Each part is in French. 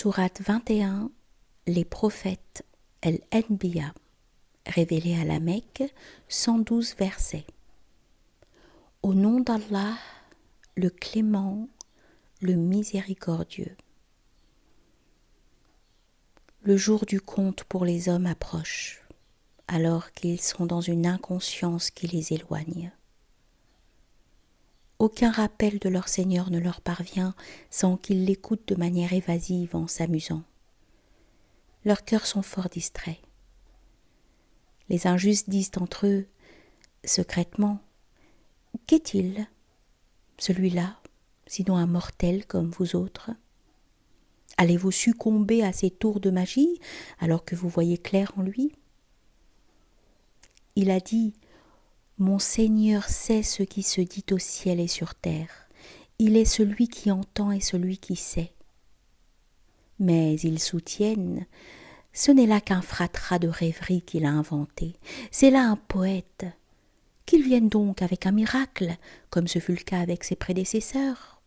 Sourate 21, les prophètes, Al-Anbiya, révélés à la Mecque, 112 versets. Au nom d'Allah, le clément, le miséricordieux. Le jour du compte pour les hommes approche, alors qu'ils sont dans une inconscience qui les éloigne. Aucun rappel de leur Seigneur ne leur parvient sans qu'ils l'écoutent de manière évasive en s'amusant. Leurs cœurs sont fort distraits. Les injustes disent entre eux, secrètement, « Qu'est-il, celui-là, sinon un mortel comme vous autres ? Allez-vous succomber à ses tours de magie alors que vous voyez clair en lui ?» Il a dit, « Mon Seigneur sait ce qui se dit au ciel et sur terre. Il est celui qui entend et celui qui sait. » Mais ils soutiennent, ce n'est là qu'un fratras de rêverie qu'il a inventé. C'est là un poète. Qu'il vienne donc avec un miracle, comme ce fut le cas avec ses prédécesseurs.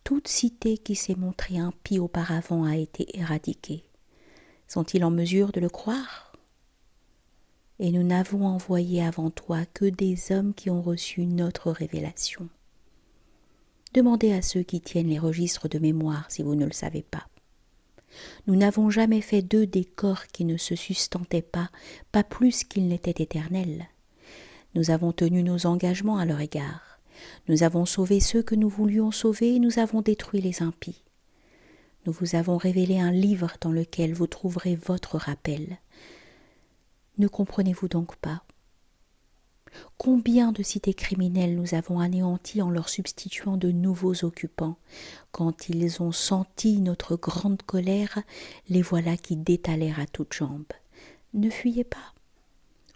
Toute cité qui s'est montrée impie auparavant a été éradiquée. Sont-ils en mesure de le croire ? Et nous n'avons envoyé avant toi que des hommes qui ont reçu notre révélation. Demandez à ceux qui tiennent les registres de mémoire si vous ne le savez pas. Nous n'avons jamais fait d'eux des corps qui ne se sustentaient pas plus qu'ils n'étaient éternels. Nous avons tenu nos engagements à leur égard. Nous avons sauvé ceux que nous voulions sauver et nous avons détruit les impies. Nous vous avons révélé un livre dans lequel vous trouverez votre rappel. Ne comprenez-vous donc pas ? Combien de cités criminelles nous avons anéanties en leur substituant de nouveaux occupants. Quand ils ont senti notre grande colère, les voilà qui détalèrent à toutes jambes. Ne fuyez pas.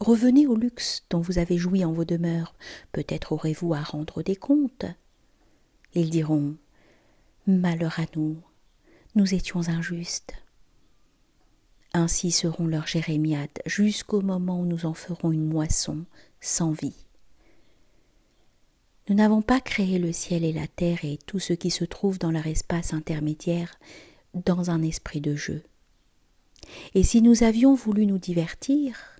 Revenez au luxe dont vous avez joui en vos demeures. Peut-être aurez-vous à rendre des comptes. Ils diront, « Malheur à nous, nous étions injustes. » Ainsi seront leurs jérémiades jusqu'au moment où nous en ferons une moisson sans vie. Nous n'avons pas créé le ciel et la terre et tout ce qui se trouve dans leur espace intermédiaire dans un esprit de jeu. Et si nous avions voulu nous divertir,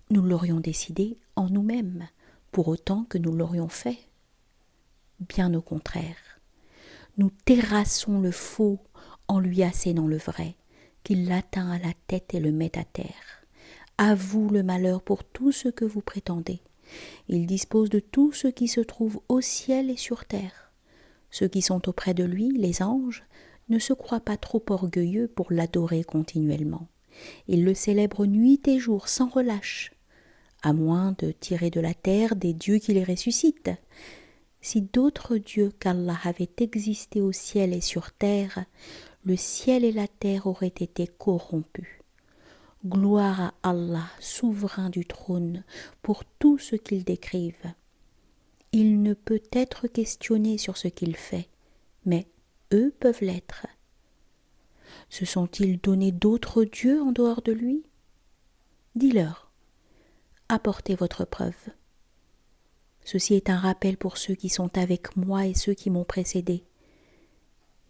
nous l'aurions décidé en nous-mêmes, pour autant que nous l'aurions fait. Bien au contraire, nous terrassons le faux en lui assénant le vrai, qu'il l'atteint à la tête et le met à terre. À vous le malheur pour tout ce que vous prétendez. Il dispose de tout ce qui se trouve au ciel et sur terre. Ceux qui sont auprès de lui, les anges, ne se croient pas trop orgueilleux pour l'adorer continuellement. Ils le célèbrent nuit et jour sans relâche, à moins de tirer de la terre des dieux qui les ressuscitent. Si d'autres dieux qu'Allah avaient existé au ciel et sur terre, le ciel et la terre auraient été corrompus. Gloire à Allah, souverain du trône, pour tout ce qu'il décrive. Il ne peut être questionné sur ce qu'il fait, mais eux peuvent l'être. Se sont-ils donné d'autres dieux en dehors de lui ? Dis-leur, apportez votre preuve. Ceci est un rappel pour ceux qui sont avec moi et ceux qui m'ont précédé.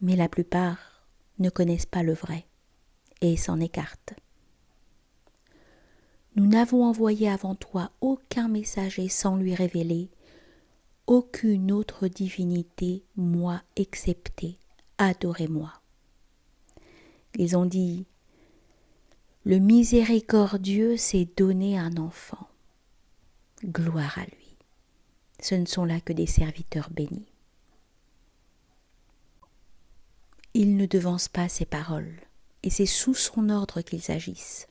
Mais la plupart ne connaissent pas le vrai et s'en écartent. Nous n'avons envoyé avant toi aucun messager sans lui révéler aucune autre divinité, moi excepté, adorez-moi. Ils ont dit, le miséricordieux s'est donné un enfant. Gloire à lui. Ce ne sont là que des serviteurs bénis. Il ne devance pas ses paroles, et c'est sous son ordre qu'ils agissent.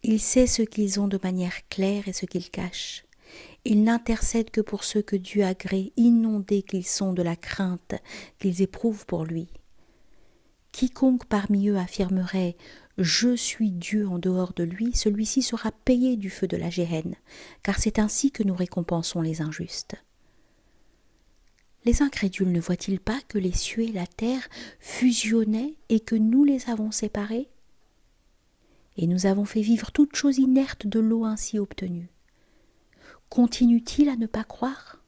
Il sait ce qu'ils ont de manière claire et ce qu'ils cachent. Il n'intercède que pour ceux que Dieu agrée, inondés qu'ils sont de la crainte qu'ils éprouvent pour lui. Quiconque parmi eux affirmerait « Je suis Dieu en dehors de lui », celui-ci sera payé du feu de la géhenne, car c'est ainsi que nous récompensons les injustes. Les incrédules ne voient-ils pas que les cieux et la terre fusionnaient et que nous les avons séparés ? Et nous avons fait vivre toute chose inerte de l'eau ainsi obtenue. Continue-t-il à ne pas croire ?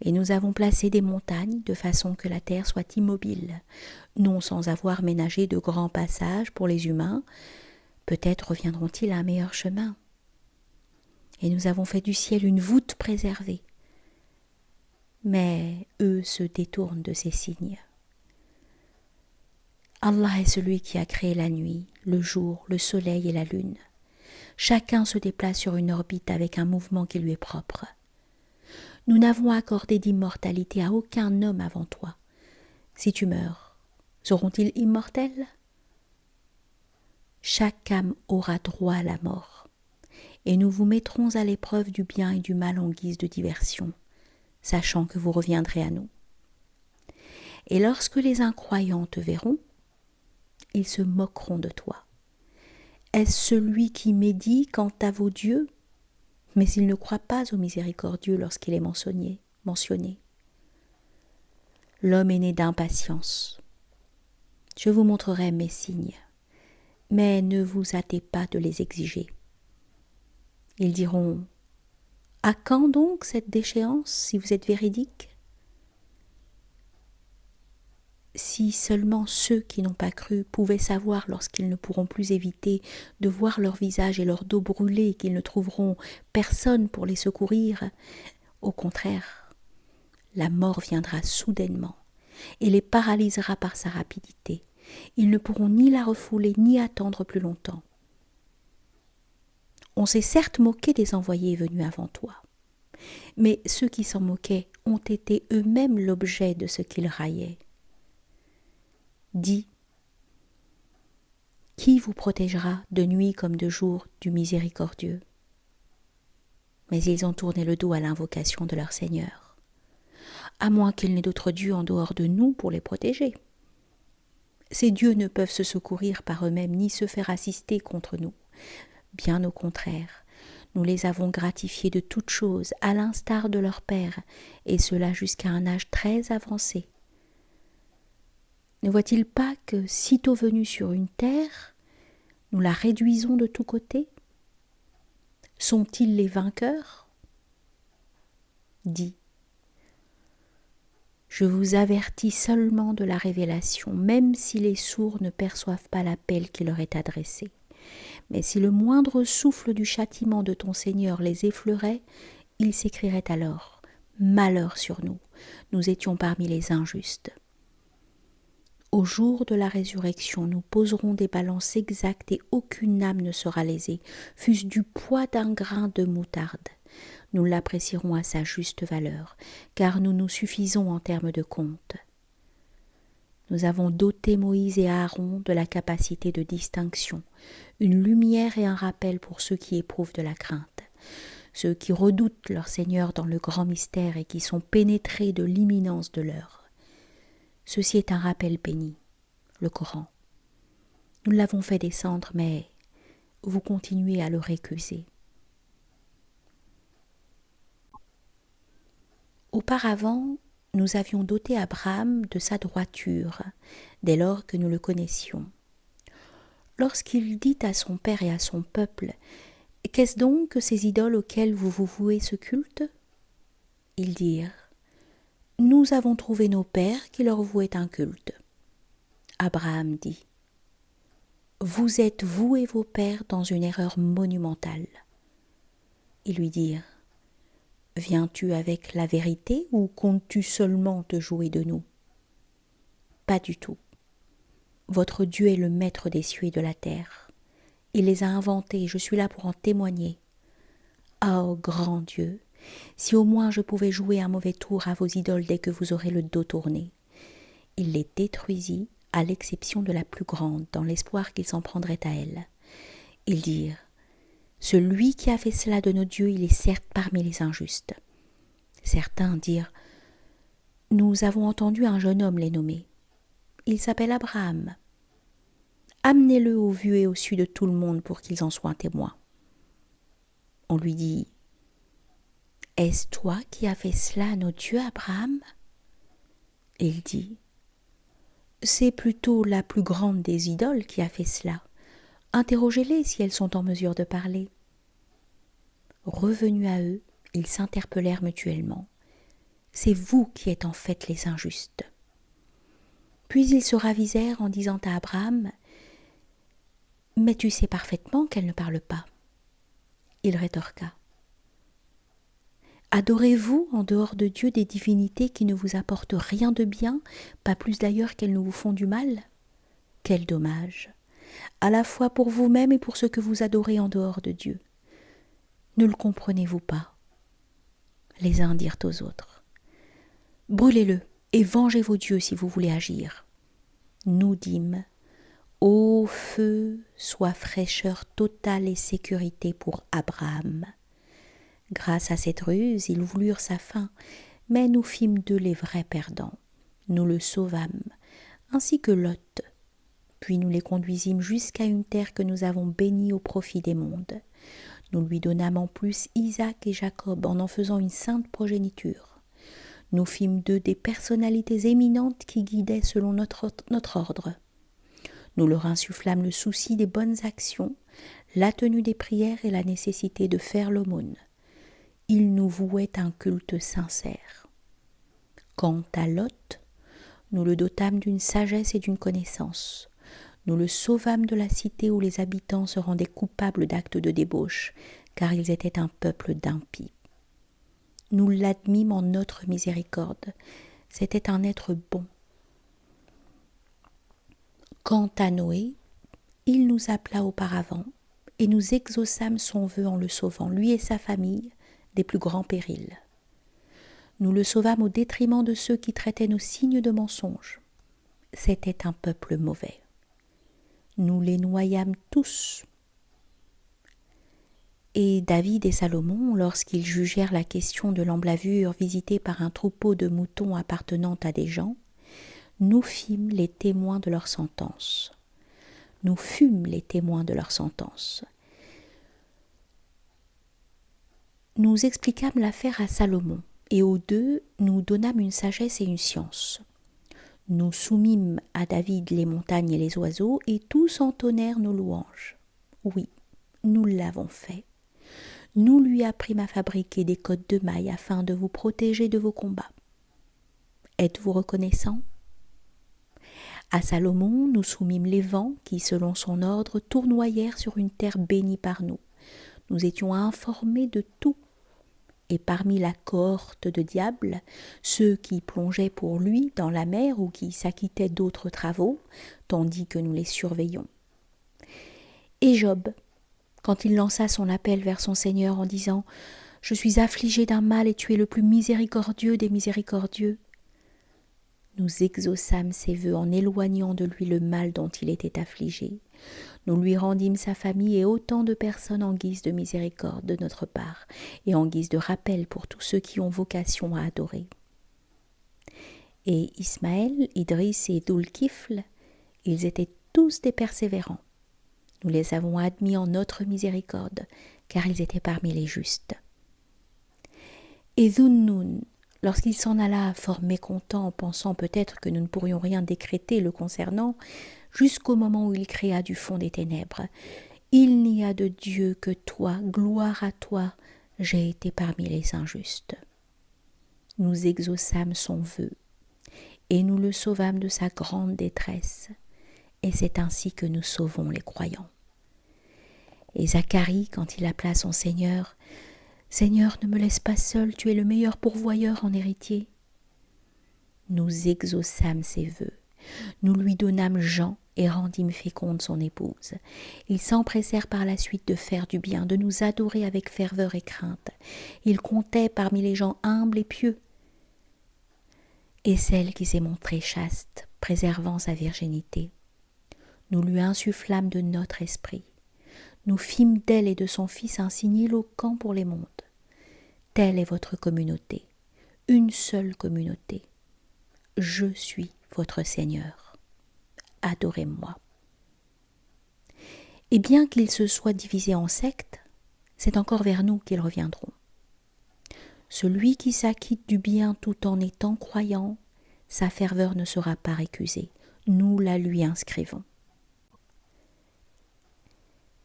Et nous avons placé des montagnes de façon que la terre soit immobile, non sans avoir ménagé de grands passages pour les humains. Peut-être reviendront-ils à un meilleur chemin. Et nous avons fait du ciel une voûte préservée. Mais eux se détournent de ces signes. Allah est celui qui a créé la nuit, le jour, le soleil et la lune. Chacun se déplace sur une orbite avec un mouvement qui lui est propre. Nous n'avons accordé d'immortalité à aucun homme avant toi. Si tu meurs, seront-ils immortels? Chaque âme aura droit à la mort, et nous vous mettrons à l'épreuve du bien et du mal en guise de diversion, sachant que vous reviendrez à nous. Et lorsque les incroyants te verront, ils se moqueront de toi. Est-ce celui qui médit quant à vos dieux? Mais il ne croit pas au miséricordieux lorsqu'il est mentionné. L'homme est né d'impatience. Je vous montrerai mes signes, mais ne vous hâtez pas de les exiger. Ils diront: à quand donc cette déchéance si vous êtes véridique? Si seulement ceux qui n'ont pas cru pouvaient savoir lorsqu'ils ne pourront plus éviter de voir leur visage et leur dos brûlés et qu'ils ne trouveront personne pour les secourir, au contraire, la mort viendra soudainement et les paralysera par sa rapidité. Ils ne pourront ni la refouler ni attendre plus longtemps. On s'est certes moqué des envoyés venus avant toi, mais ceux qui s'en moquaient ont été eux-mêmes l'objet de ce qu'ils raillaient. Dis: qui vous protégera de nuit comme de jour du miséricordieux? Mais ils ont tourné le dos à l'invocation de leur Seigneur, à moins qu'il n'ait d'autres dieux en dehors de nous pour les protéger. Ces dieux ne peuvent se secourir par eux-mêmes ni se faire assister contre nous. Bien au contraire, nous les avons gratifiés de toutes choses, à l'instar de leur père, et cela jusqu'à un âge très avancé. Ne voit-il pas que, sitôt venus sur une terre, nous la réduisons de tous côtés? Sont-ils les vainqueurs? Dis: je vous avertis seulement de la révélation, même si les sourds ne perçoivent pas l'appel qui leur est adressé. Mais si le moindre souffle du châtiment de ton Seigneur les effleurait, ils s'écrieraient alors: malheur sur nous, nous étions parmi les injustes. Au jour de la résurrection, nous poserons des balances exactes et aucune âme ne sera lésée, fût-ce du poids d'un grain de moutarde. Nous l'apprécierons à sa juste valeur, car nous nous suffisons en termes de compte. Nous avons doté Moïse et Aaron de la capacité de distinction, une lumière et un rappel pour ceux qui éprouvent de la crainte, ceux qui redoutent leur Seigneur dans le grand mystère et qui sont pénétrés de l'imminence de l'heure. Ceci est un rappel béni, le Coran. Nous l'avons fait descendre, mais vous continuez à le récuser. Auparavant, nous avions doté Abraham de sa droiture, dès lors que nous le connaissions. Lorsqu'il dit à son père et à son peuple: « Qu'est-ce donc que ces idoles auxquelles vous vous vouez ce culte ?» Ils dirent: « Nous avons trouvé nos pères qui leur vouaient un culte. » Abraham dit: « Vous êtes, vous et vos pères, dans une erreur monumentale. » Ils lui dirent: « Viens-tu avec la vérité ou comptes-tu seulement te jouer de nous ? » Pas du tout. Votre Dieu est le maître des cieux et de la terre. Il les a inventés, je suis là pour en témoigner. Oh grand Dieu, si au moins je pouvais jouer un mauvais tour à vos idoles dès que vous aurez le dos tourné. Il les détruisit, à l'exception de la plus grande, dans l'espoir qu'il s'en prendrait à elle. Ils dirent: « Celui qui a fait cela de nos dieux, il est certes parmi les injustes. » Certains dirent: « Nous avons entendu un jeune homme les nommer. Il s'appelle Abraham. Amenez-le au vu et au su de tout le monde pour qu'ils en soient témoins. » On lui dit: « Est-ce toi qui as fait cela à nos dieux, Abraham ?» Et il dit: « C'est plutôt la plus grande des idoles qui a fait cela. Interrogez-les si elles sont en mesure de parler. » Revenus à eux, ils s'interpellèrent mutuellement. C'est vous qui êtes en fait les injustes. » Puis ils se ravisèrent en disant à Abraham, « Mais tu sais parfaitement qu'elle ne parle pas. » Il rétorqua, « Adorez-vous en dehors de Dieu des divinités qui ne vous apportent rien de bien, pas plus d'ailleurs qu'elles ne vous font du mal ? Quel dommage, à la fois pour vous-même et pour ceux que vous adorez en dehors de Dieu. Ne le comprenez-vous pas ?» Les uns dirent aux autres, « Brûlez-le et vengez vos dieux si vous voulez agir. » Nous dîmes, « Ô feu, sois fraîcheur totale et sécurité pour Abraham. » Grâce à cette ruse, ils voulurent sa fin, mais nous fîmes d'eux les vrais perdants. Nous le sauvâmes, ainsi que Lot. Puis nous les conduisîmes jusqu'à une terre que nous avons bénie au profit des mondes. Nous lui donnâmes en plus Isaac et Jacob en faisant une sainte progéniture. Nous fîmes d'eux des personnalités éminentes qui guidaient selon notre ordre. Nous leur insufflâmes le souci des bonnes actions, la tenue des prières et la nécessité de faire l'aumône. Ils nous vouaient un culte sincère. Quant à Lot, nous le dotâmes d'une sagesse et d'une connaissance. Nous le sauvâmes de la cité où les habitants se rendaient coupables d'actes de débauche, car ils étaient un peuple d'impies. Nous l'admîmes en notre miséricorde. C'était un être bon. Quant à Noé, il nous appela auparavant, et nous exaucâmes son vœu en le sauvant, lui et sa famille, des plus grands périls. Nous le sauvâmes au détriment de ceux qui traitaient nos signes de mensonges. C'était un peuple mauvais. Nous les noyâmes tous. Et David et Salomon, lorsqu'ils jugèrent la question de l'emblavure visitée par un troupeau de moutons appartenant à des gens, nous fûmes les témoins de leur sentence. Nous fûmes les témoins de leur sentence. Nous expliquâmes l'affaire à Salomon, et aux deux nous donnâmes une sagesse et une science. Nous soumîmes à David les montagnes et les oiseaux, et tous entonnèrent nos louanges. Oui, nous l'avons fait. Nous lui apprîmes à fabriquer des cottes de mailles afin de vous protéger de vos combats. Êtes-vous reconnaissant ? À Salomon, nous soumîmes les vents qui, selon son ordre, tournoyèrent sur une terre bénie par nous. Nous étions informés de tout. Et parmi la cohorte de diables, ceux qui plongeaient pour lui dans la mer ou qui s'acquittaient d'autres travaux, tandis que nous les surveillions. Et Job, quand il lança son appel vers son Seigneur en disant « Je suis affligé d'un mal et tu es le plus miséricordieux des miséricordieux », nous exaucâmes ses vœux en éloignant de lui le mal dont il était affligé. Nous lui rendîmes sa famille et autant de personnes en guise de miséricorde de notre part et en guise de rappel pour tous ceux qui ont vocation à adorer. Et Ismaël, Idriss et Dhul-Kifl, ils étaient tous des persévérants. Nous les avons admis en notre miséricorde, car ils étaient parmi les justes. Et Dhunnun, lorsqu'il s'en alla fort mécontent, pensant peut-être que nous ne pourrions rien décréter le concernant, jusqu'au moment où il cria du fond des ténèbres, « Il n'y a de Dieu que toi, gloire à toi, j'ai été parmi les injustes. » Nous exaucâmes son vœu, et nous le sauvâmes de sa grande détresse, et c'est ainsi que nous sauvons les croyants. Et Zacharie, quand il appela son Seigneur, « Seigneur, ne me laisse pas seul, tu es le meilleur pourvoyeur en héritier. » Nous exaucâmes ses vœux, nous lui donnâmes Jean et rendîmes féconde son épouse. Ils s'empressèrent par la suite de faire du bien, de nous adorer avec ferveur et crainte. Ils comptaient parmi les gens humbles et pieux. Et celle qui s'est montrée chaste, préservant sa virginité, nous lui insufflâmes de notre esprit. Nous fîmes d'elle et de son fils un signe éloquent pour les mondes. Telle est votre communauté, une seule communauté. Je suis votre Seigneur. Adorez-moi. Et bien qu'ils se soient divisés en sectes, c'est encore vers nous qu'ils reviendront. Celui qui s'acquitte du bien tout en étant croyant, sa ferveur ne sera pas récusée. Nous la lui inscrivons.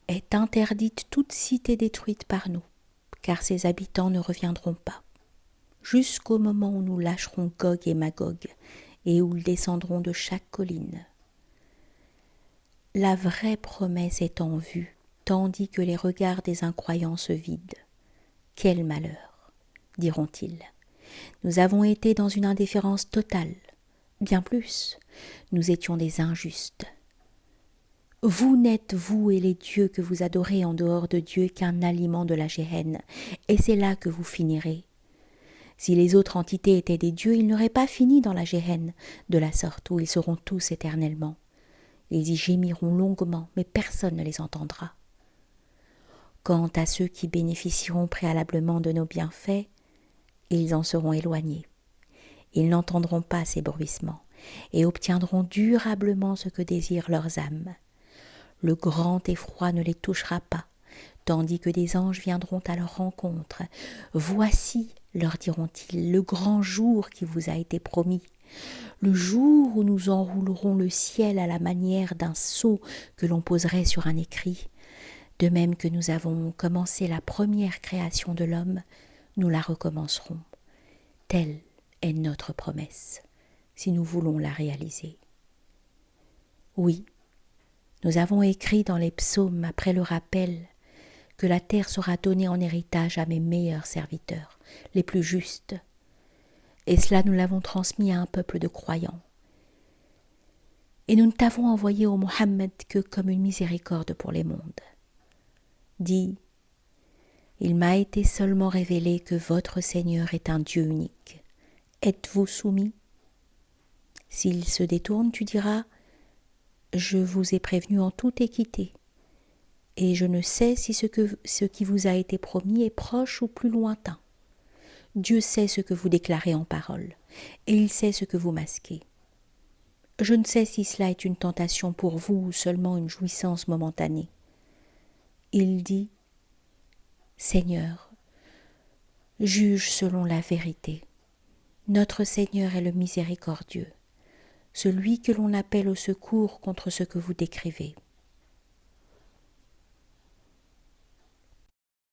Est interdite toute cité détruite par nous, car ses habitants ne reviendront pas. jusqu'au moment où nous lâcherons Gog et Magog et où ils descendront de chaque colline. La vraie promesse est en vue, tandis que les regards des incroyants se vident. Quel malheur, diront-ils. Nous avons été dans une indifférence totale. Bien plus, nous étions des injustes. Vous n'êtes, vous et les dieux que vous adorez en dehors de Dieu, qu'un aliment de la géhenne, et c'est là que vous finirez. Si les autres entités étaient des dieux, ils n'auraient pas fini dans la géhenne, de la sorte où ils seront tous éternellement. Ils y gémiront longuement, mais personne ne les entendra. Quant à ceux qui bénéficieront préalablement de nos bienfaits, ils en seront éloignés. Ils n'entendront pas ces bruissements et obtiendront durablement ce que désirent leurs âmes. Le grand effroi ne les touchera pas, tandis que des anges viendront à leur rencontre. « Voici, leur diront-ils, le grand jour qui vous a été promis, le jour où nous enroulerons le ciel à la manière d'un sceau que l'on poserait sur un écrit. De même que nous avons commencé la première création de l'homme, nous la recommencerons. Telle est notre promesse, si nous voulons la réaliser. » Oui, nous avons écrit dans les psaumes, après le rappel, que la terre sera donnée en héritage à mes meilleurs serviteurs, les plus justes. Et cela, nous l'avons transmis à un peuple de croyants. Et nous ne t'avons envoyé au Mohammed que comme une miséricorde pour les mondes. Dis, il m'a été seulement révélé que votre Seigneur est un Dieu unique. Êtes-vous soumis? S'il se détourne, tu diras, je vous ai prévenu en toute équité, et je ne sais si ce qui vous a été promis est proche ou plus lointain. Dieu sait ce que vous déclarez en parole, et il sait ce que vous masquez. Je ne sais si cela est une tentation pour vous ou seulement une jouissance momentanée. Il dit, Seigneur, juge selon la vérité. Notre Seigneur est le miséricordieux, celui que l'on appelle au secours contre ce que vous décrivez.